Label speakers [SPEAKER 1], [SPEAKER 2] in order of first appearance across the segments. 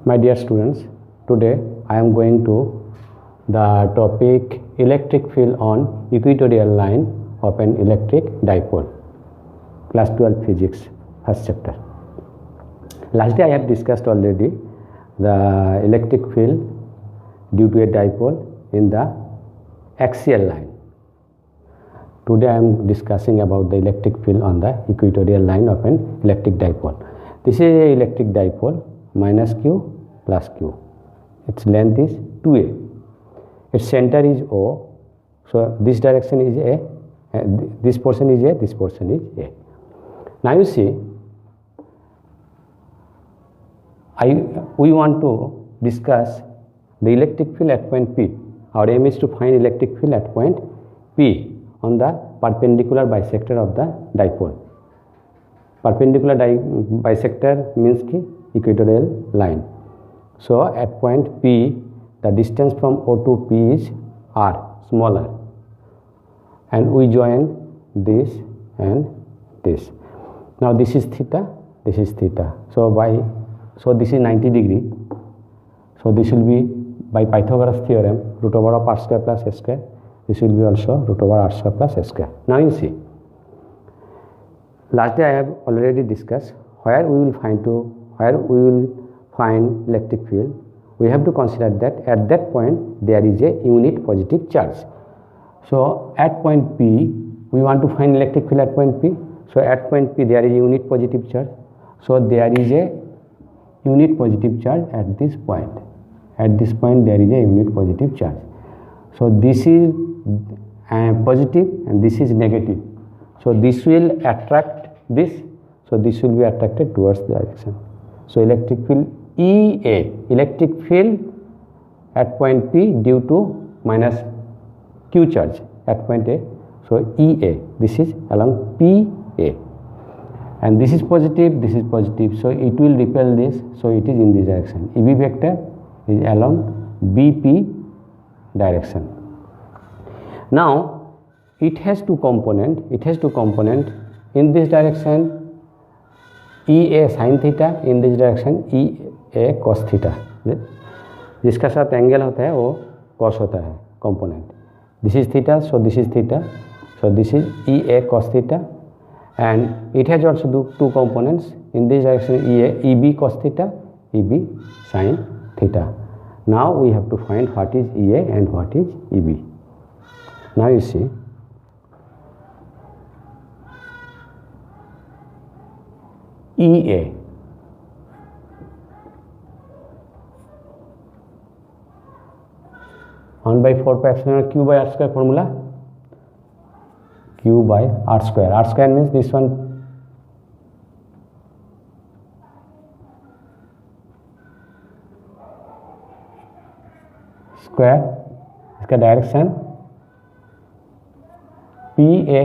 [SPEAKER 1] My dear students, today I am going to the topic electric field on equatorial line of an electric dipole, class 12 physics, first chapter. Last day I have discussed already the electric field due to a dipole in the axial line. Today I am discussing about the electric field on the equatorial line of an electric dipole. This is a electric dipole minus q plus q. Its length is 2a. Its center is O. So this direction is A. This portion is A. This portion is A. Now you see, we want to discuss the electric field at point P. Our aim is to find electric field at point P on the perpendicular bisector of the dipole. Perpendicular bisector means ki equatorial line. So at point P, the distance from O to P is r, smaller, and we join this and this. Now this is theta, this is theta. So this is 90 degree. So this will be by Pythagoras theorem root over of r square plus s square. This will be also root over r square plus s square. Now you see, last day I have already discussed where we will find electric field. We have to consider that at that point there is a unit positive charge. So at point P, we want to find electric field at point P. So at point P there is a unit positive charge. So there is a unit positive charge at this point. At this point there is a unit positive charge. So this is positive and this is negative. So this will attract this. So this will be attracted towards the direction. So electric field EA, electric field at point P due to minus Q charge at point A. So EA, this is along PA. And this is positive, this is positive. So it will repel this. So it is in this direction. EB vector is along BP direction. Now it has two component. In this direction EA sin theta, in this direction EA cos theta. जिसका साथ angle होता है वो cos होता है component. This is theta, so this is theta. So this is EA cos theta, and it has also two components. In this direction EB cos theta, EB sin theta. Now we have to find what is EA and what is EB. Now you see, EA, one by 4 pi epsilon q by r square formula, q by r square. R square means this one square, इसका direction PA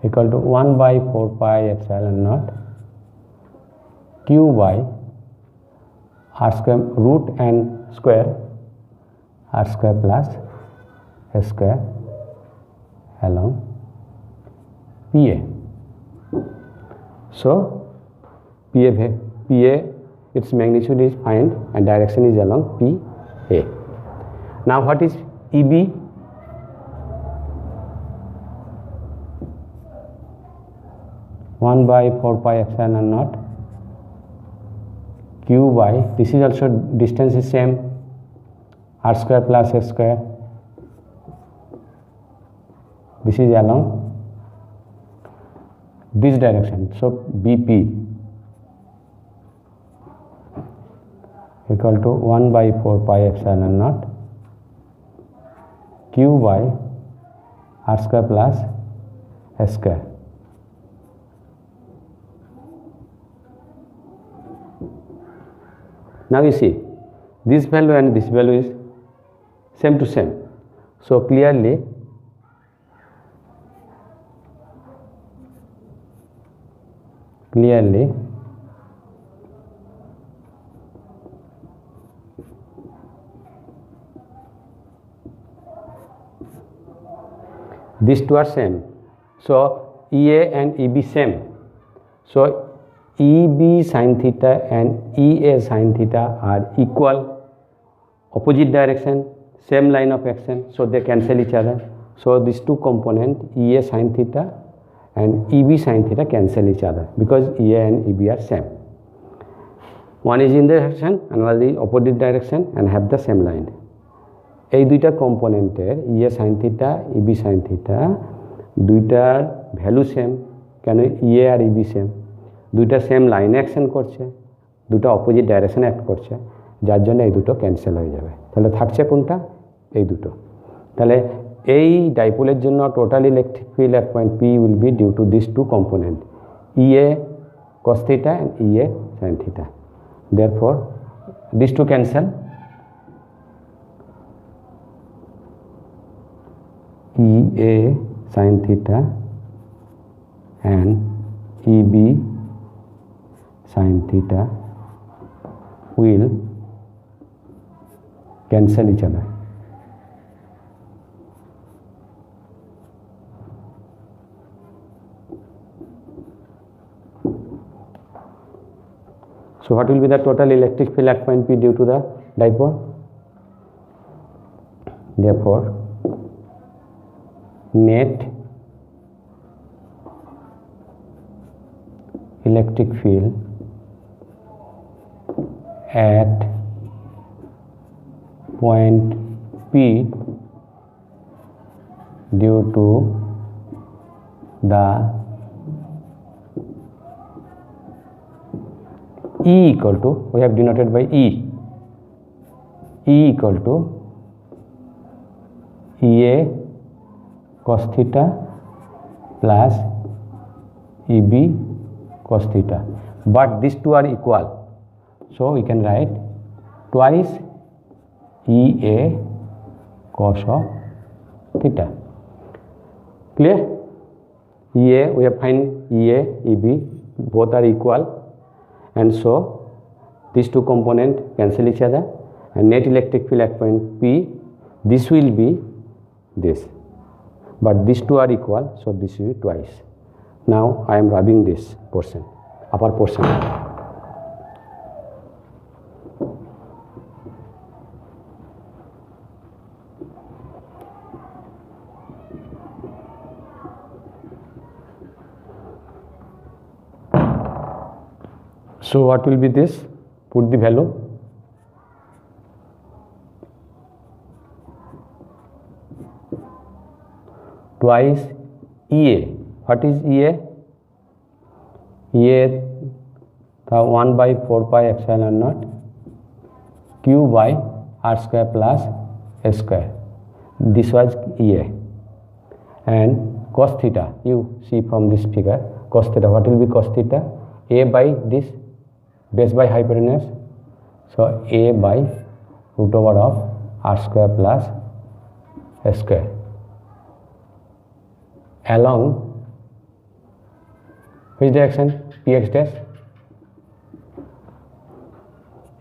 [SPEAKER 1] equal to 1 by 4 pi epsilon naught q by r square root and square r square plus s square along PA. So PA its magnitude is find and direction is along PA. Now what is EB? One by 4 pi epsilon naught q by, this is also distance is same, r square plus s square. This is along this direction. So BP equal to 1 by 4 pi epsilon naught q by r square plus s square. Now you see, this value and this value is same to same. So clearly these two are same. So EA and EB same. So EB sin theta and EA sin theta are equal, opposite direction, same line of action, so they cancel each other. So these two components, EA sin theta and EB sin theta, cancel each other because EA and EB are same. One is in the direction, another is opposite direction and have the same line. এই দুইটা কম্পোনেন্টের ইএ sine theta ইবি sine theta দুইটার value same. কেন? ইএ আর ইবি same, দুইটা same লাইনে action করছে, দুটো opposite ডাইরেকশনে act করছে, যার জন্য এই দুটো ক্যান্সেল হয়ে যাবে। তাহলে থাকছে কোনটা? এই দুটো। তাহলে এই ডাইপোলের জন্য total electric field at point P will be due to these two component, EA cos theta and EA sin theta. Therefore these two cancel, EA sin theta and EB sin theta will cancel each other. So what will be the total electric field at point P due to the dipole? Therefore net electric field at point P due to the E equal to, we have denoted by E equal to EA cos theta plus EB cos theta, but these two are equal, so we can write twice EA cos of theta. Clear? EA, we have find EA, EB, both are equal, and so these two components cancel each other, and net electric field at point P, this will be this, but these two are equal, so this will be twice. Now I am rubbing this portion, upper portion. So what will be this? Put the value. Twice EA. What is EA? EA the 1 by 4 pi epsilon naught Q by R square plus S square. This was EA. And cos theta, you see from this figure, cos theta, what will be cos theta? A by this, base by hypotenuse, so A by root over of R square plus S square along which direction? Px dash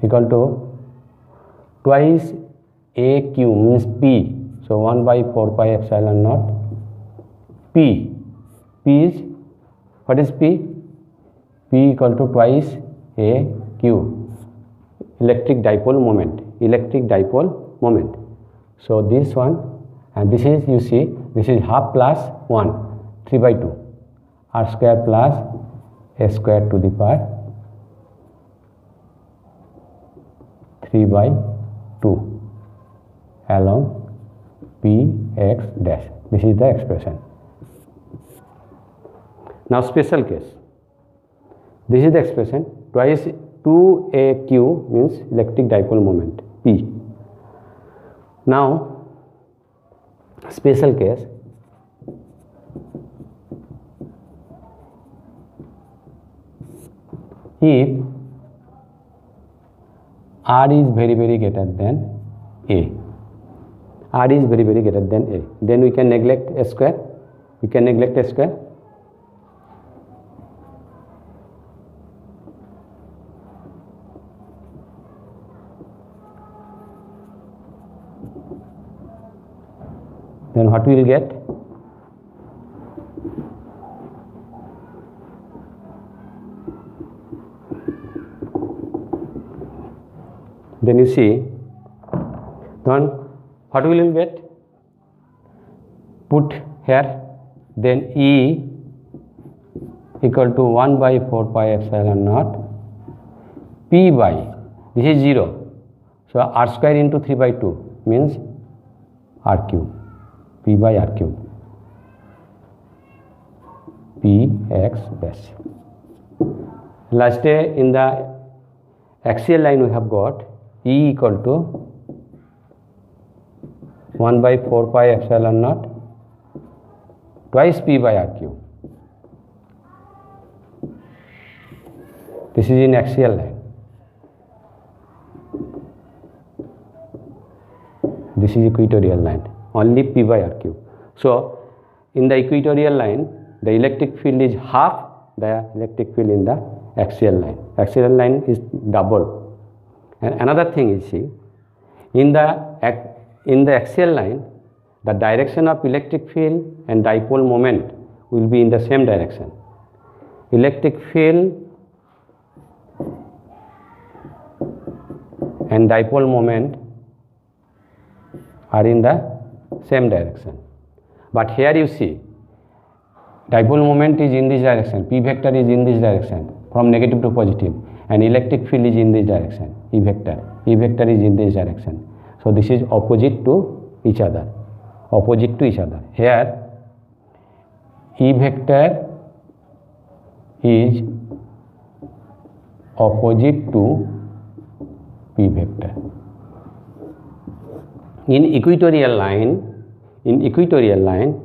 [SPEAKER 1] equal to twice AQ means P, so 1 by 4 pi epsilon naught P. P is, what is P? P equal to twice AQ, electric dipole moment. So this one, and this is, you see, this is half plus 1, 3 by 2, R square plus S square to the power 3 by 2 along Px dash. This is the expression. Now special case. This is the expression, twice 2AQ means electric dipole moment P. Now special case, if R is very greater than A, R is very greater than A, then we can neglect S square, then what we will get? Then you see, then what will you get? Put here, then E equal to 1 by 4 pi epsilon naught P by, this is 0. So R square into 3 by 2 means R cube, P by R cube, P x dash. Last day in the axial line we have got E equal to 1 by 4 pi epsilon naught twice P by R cube. This is in axial line. This is equatorial line, only P by R cube. So in the equatorial line, the electric field is half the electric field in the axial line. Axial line is double. And another thing is, see, in the axial line, the direction of electric field and dipole moment will be in the same direction. Electric field and dipole moment are in the same direction. But here you see, dipole moment is in this direction, P vector is in this direction, from negative to positive, and electric field is in this direction, E vector is in this direction. So this is opposite to each other, Here E vector is opposite to P vector. In equatorial line,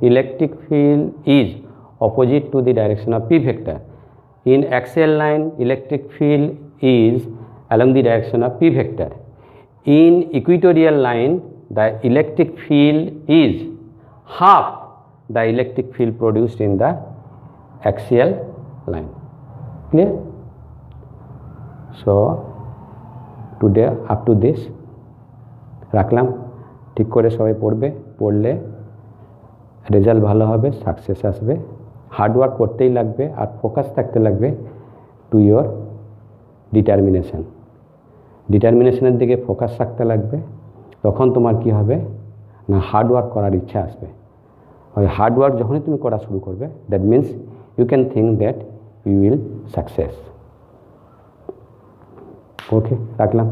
[SPEAKER 1] electric field is opposite to the direction of P vector. In axial line, electric field is along the direction of P vector. In equatorial line, the electric field is half the electric field produced in the axial line. Clear? So today up to this রাখলাম, ঠিক করে সবাই পড়বে, পড়লে result ভালো হবে, success আসবে। Hard work করতেই লাগবে আর ফোকাস থাকতে লাগবে টু ইয়োর ডিটারমিনেশনের দিকে ফোকাস রাখতে লাগবে। তখন তোমার কি হবে না, হার্ড ওয়ার্ক করার ইচ্ছা আসবে। ওই হার্ড ওয়ার্ক যখনই তুমি করা শুরু করবে, that means you can think that you will success. Okay, রাখলাম।